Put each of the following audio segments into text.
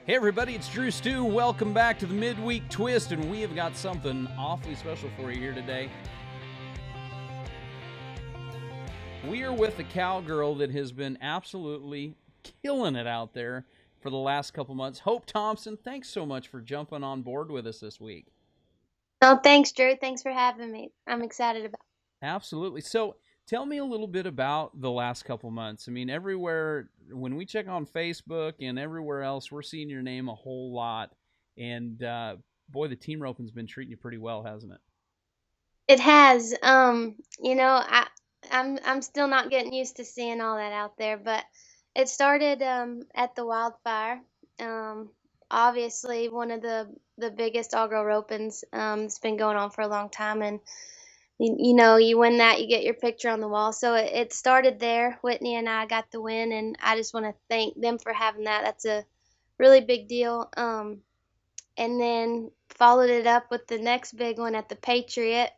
Hey everybody, it's Drew Stew. Welcome back to the Midweek Twist, and we have got something awfully special for you here today. We are with a cowgirl that has been absolutely killing it out there for the last couple months. Hope Thompson, thanks so much for jumping on board with us this week. Oh, thanks, Drew. Thanks for having me. I'm excited about Absolutely. So tell me a little bit about the last couple months. I mean, everywhere, when we check on Facebook and everywhere else, we're seeing your name a whole lot. And boy, the team roping's been treating you pretty well, hasn't it? it. It has, I'm still not getting used to seeing all that out there, but it started at the wildfire. Um, Obviously one of the biggest all-girl ropings. It's been going on for a long time, and you win that, you get your picture on the wall. So it started there. Whitney and I got the win, and I just want to thank them for having that. That's a really big deal. And then followed it up with the next big one at the Patriot.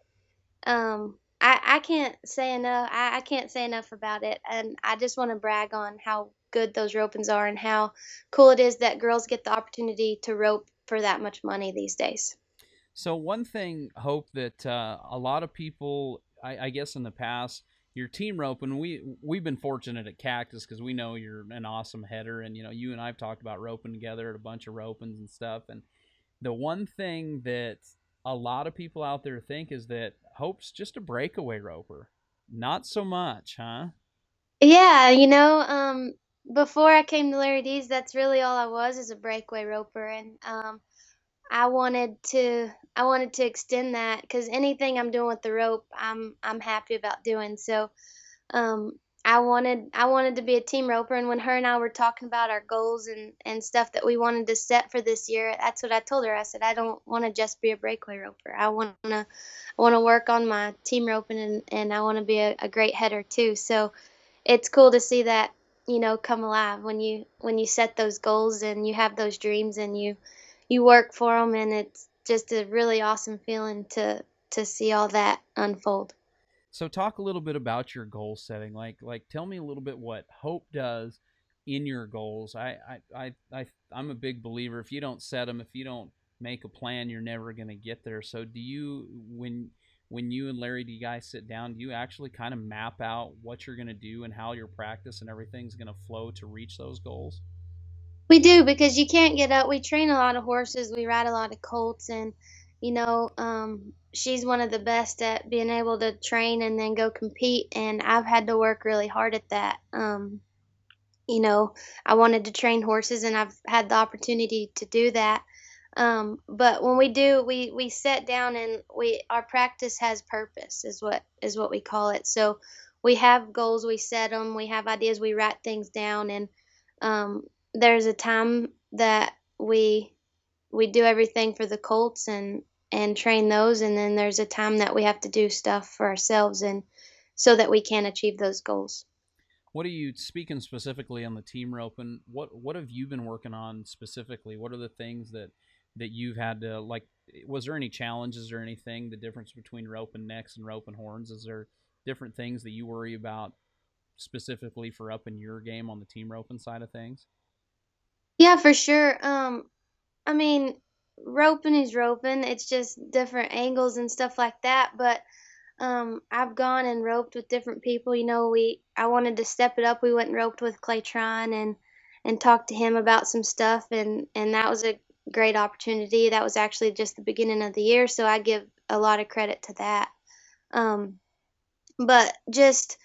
I can't say enough. I can't say enough about it, and I just want to brag on how good those ropings are and how cool it is that girls get the opportunity to rope for that much money these days. So one thing, Hope, that a lot of people, I guess, in the past, your team rope, and we've been fortunate at Cactus because we know you're an awesome header, and you and I've talked about roping together at a bunch of ropings and stuff. And the one thing that a lot of people out there think is that Hope's just a breakaway roper. Not so much, huh? Yeah, before I came to Larry D's, that's really all I was, is a breakaway roper, and I wanted to extend that because anything I'm doing with the rope, I'm happy about doing. So um, I wanted to be a team roper, and when her and I were talking about our goals and stuff that we wanted to set for this year, that's what I told her. I said I don't want to just be a breakaway roper. I want to work on my team roping, and I want to be a great header too. So it's cool to see that come alive when you set those goals and you have those dreams and you work for them, and it's just a really awesome feeling to see all that unfold. So talk a little bit about your goal setting. Like tell me a little bit what Hope does in your goals. I'm a big believer. If you don't set them, if you don't make a plan, you're never going to get there. So do you when you and Larry, do you guys sit down? Do you actually kind of map out what you're going to do and how your practice and everything's going to flow to reach those goals? We do, because you can't get up. We train a lot of horses, we ride a lot of colts, and she's one of the best at being able to train and then go compete, and I've had to work really hard at that. You know, I wanted to train horses, and I've had the opportunity to do that. But when we do, we sit down, and we our practice has purpose, is what we call it. So we have goals, we set them, we have ideas, we write things down, and um, there's a time that we do everything for the colts and train those, and then there's a time that we have to do stuff for ourselves, and so that we can achieve those goals. What are you speaking specifically on the team rope, and what have you been working on specifically? What are the things that you've had to like? Was there any challenges or anything? The difference between rope and necks and rope and horns? Is there different things that you worry about specifically for up in your game on the team roping side of things? Yeah, for sure. I mean, roping is roping. It's just different angles and stuff like that. But I've gone and roped with different people. I wanted to step it up. We went and roped with Claytron and talked to him about some stuff, and that was a great opportunity. That was actually just the beginning of the year, so I give a lot of credit to that. Um, but just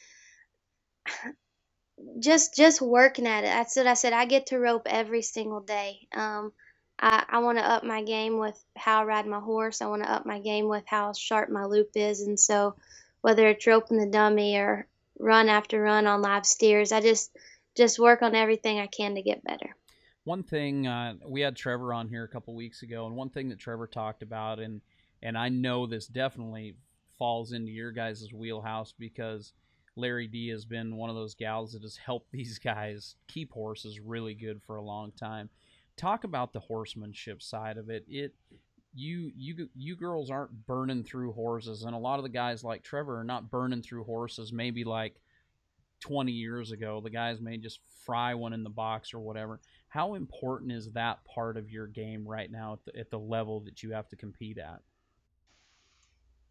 working at it. That's what I said. I get to rope every single day. I want to up my game with how I ride my horse. I want to up my game with how sharp my loop is. And so, whether it's roping the dummy or run after run on live steers, I just work on everything I can to get better. One thing we had Trevor on here a couple weeks ago, and one thing that Trevor talked about, and I know this definitely falls into your guys' wheelhouse because Larry D has been one of those gals that has helped these guys keep horses really good for a long time. Talk about the horsemanship side of it. You girls aren't burning through horses, and a lot of the guys like Trevor are not burning through horses. Maybe like 20 years ago, the guys may just fry one in the box or whatever. How important is that part of your game right now at the level that you have to compete at?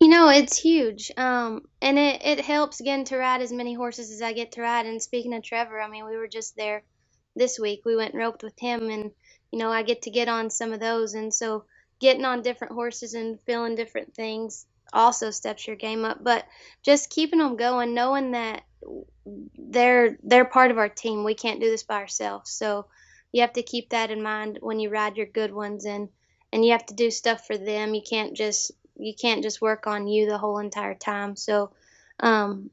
It's huge. And it helps getting to ride as many horses as I get to ride. And speaking of Trevor, I mean, we were just there this week. We went and roped with him, and I get to get on some of those. And so getting on different horses and feeling different things also steps your game up. But just keeping them going, knowing that they're part of our team. We can't do this by ourselves. So you have to keep that in mind when you ride your good ones, and you have to do stuff for them. You can't just work on you the whole entire time. So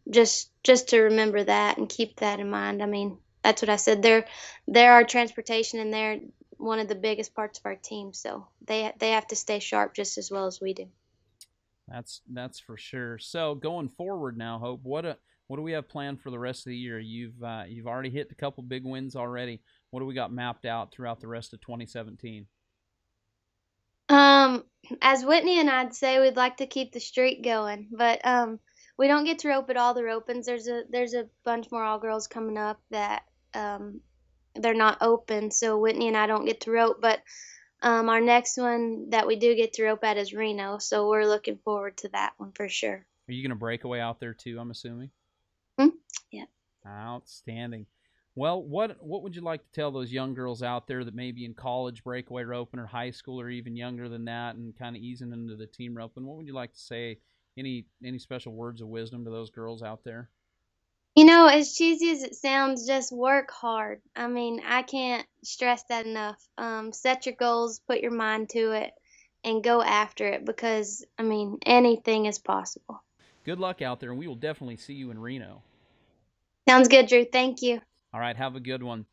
just to remember that and keep that in mind. I mean, that's what I said. They're our transportation, and they're one of the biggest parts of our team. So they have to stay sharp just as well as we do. That's for sure. So going forward now, Hope, what do we have planned for the rest of the year? You've already hit a couple big wins already. What do we got mapped out throughout the rest of 2017? Um, as Whitney and I'd say, we'd like to keep the streak going, but we don't get to rope at all the ropens. There's a bunch more all girls coming up that um they're not open, so Whitney and I don't get to rope. But our next one that we do get to rope at is Reno, so we're looking forward to that one for sure. Are you going to breakaway out there too, I'm assuming? Hmm? Yeah. Outstanding. Well, what would you like to tell those young girls out there that may be in college breakaway roping or high school or even younger than that and kind of easing into the team roping? What would you like to say? Any special words of wisdom to those girls out there? As cheesy as it sounds, just work hard. I mean, I can't stress that enough. Set your goals, put your mind to it, and go after it because, I mean, anything is possible. Good luck out there, and we will definitely see you in Reno. Sounds good, Drew. Thank you. All right, have a good one.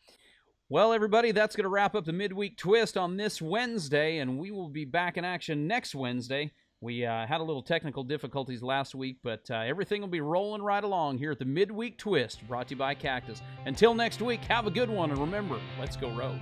Well, everybody, that's going to wrap up the midweek twist on this Wednesday, and we will be back in action next Wednesday. We had a little technical difficulties last week, but everything will be rolling right along here at the midweek twist, brought to you by Cactus. Until next week, have a good one, and remember, let's go rogue.